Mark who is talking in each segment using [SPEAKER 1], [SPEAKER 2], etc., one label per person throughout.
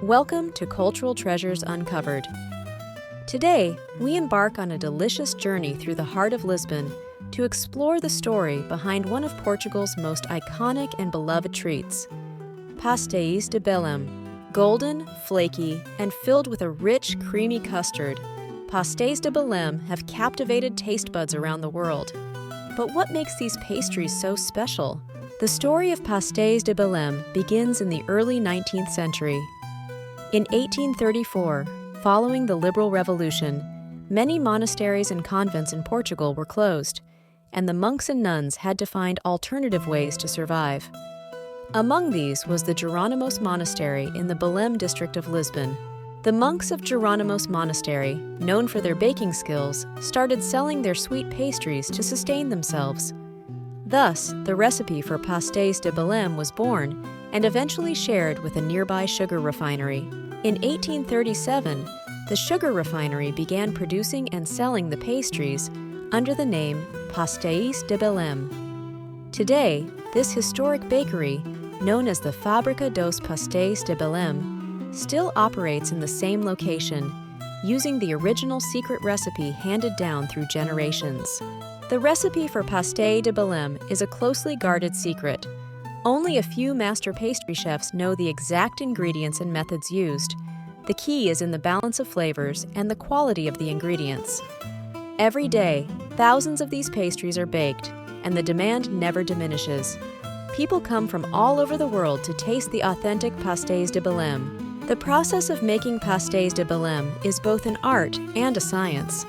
[SPEAKER 1] Welcome to Cultural Treasures Uncovered. Today, we embark on a delicious journey through the heart of Lisbon to explore the story behind one of Portugal's most iconic and beloved treats, Pastéis de Belém. Golden, flaky, and filled with a rich, creamy custard, Pastéis de Belém have captivated taste buds around the world. But what makes these pastries so special? The story of Pastéis de Belém begins in the early 19th century. In 1834, following the Liberal Revolution, many monasteries and convents in Portugal were closed, and the monks and nuns had to find alternative ways to survive. Among these was the Jerónimos Monastery in the Belém district of Lisbon. The monks of Jerónimos Monastery, known for their baking skills, started selling their sweet pastries to sustain themselves. Thus, the recipe for Pastéis de Belém was born and eventually shared with a nearby sugar refinery. In 1837, the sugar refinery began producing and selling the pastries under the name Pastéis de Belém. Today, this historic bakery, known as the Fábrica dos Pastéis de Belém, still operates in the same location, using the original secret recipe handed down through generations. The recipe for Pastéis de Belém is a closely guarded secret. Only a few master pastry chefs know the exact ingredients and methods used. The key is in the balance of flavors and the quality of the ingredients. Every day, thousands of these pastries are baked, and the demand never diminishes. People come from all over the world to taste the authentic Pastéis de Belém. The process of making Pastéis de Belém is both an art and a science.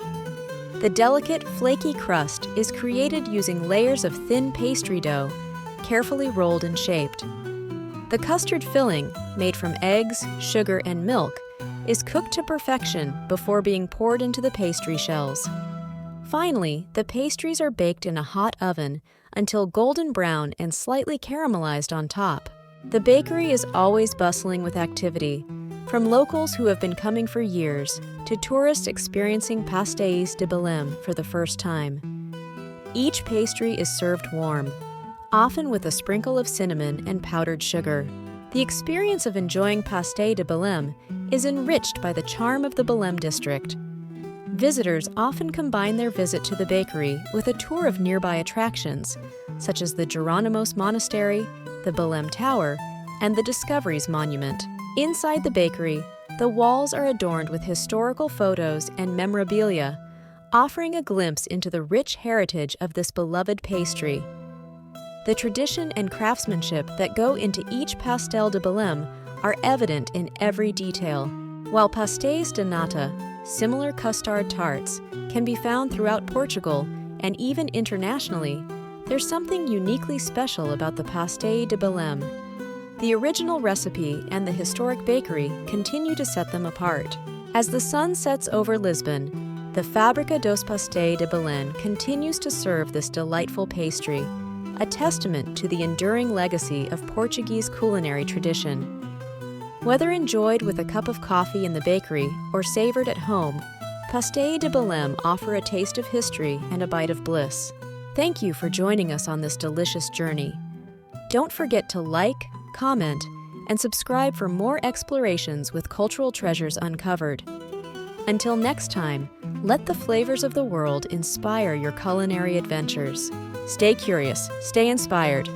[SPEAKER 1] The delicate, flaky crust is created using layers of thin pastry dough, carefully rolled and shaped. The custard filling, made from eggs, sugar, and milk, is cooked to perfection before being poured into the pastry shells. Finally, the pastries are baked in a hot oven until golden brown and slightly caramelized on top. The bakery is always bustling with activity, from locals who have been coming for years to tourists experiencing Pastéis de Belém for the first time. Each pastry is served warm, often with a sprinkle of cinnamon and powdered sugar. The experience of enjoying Pastéis de Belém is enriched by the charm of the Belém district. Visitors often combine their visit to the bakery with a tour of nearby attractions, such as the Jerónimos Monastery, the Belém Tower, and the Discoveries Monument. Inside the bakery, the walls are adorned with historical photos and memorabilia, offering a glimpse into the rich heritage of this beloved pastry. The tradition and craftsmanship that go into each pastel de Belém are evident in every detail. While pastéis de nata, similar custard tarts, can be found throughout Portugal and even internationally, there's something uniquely special about the Pastéis de Belém. The original recipe and the historic bakery continue to set them apart. As the sun sets over Lisbon, the Fábrica dos Pastéis de Belém continues to serve this delightful pastry, a testament to the enduring legacy of Portuguese culinary tradition. Whether enjoyed with a cup of coffee in the bakery or savored at home, Pastéis de Belém offer a taste of history and a bite of bliss. Thank you for joining us on this delicious journey. Don't forget to like, comment, and subscribe for more explorations with Cultural Treasures Uncovered. Until next time, let the flavors of the world inspire your culinary adventures. Stay curious, stay inspired,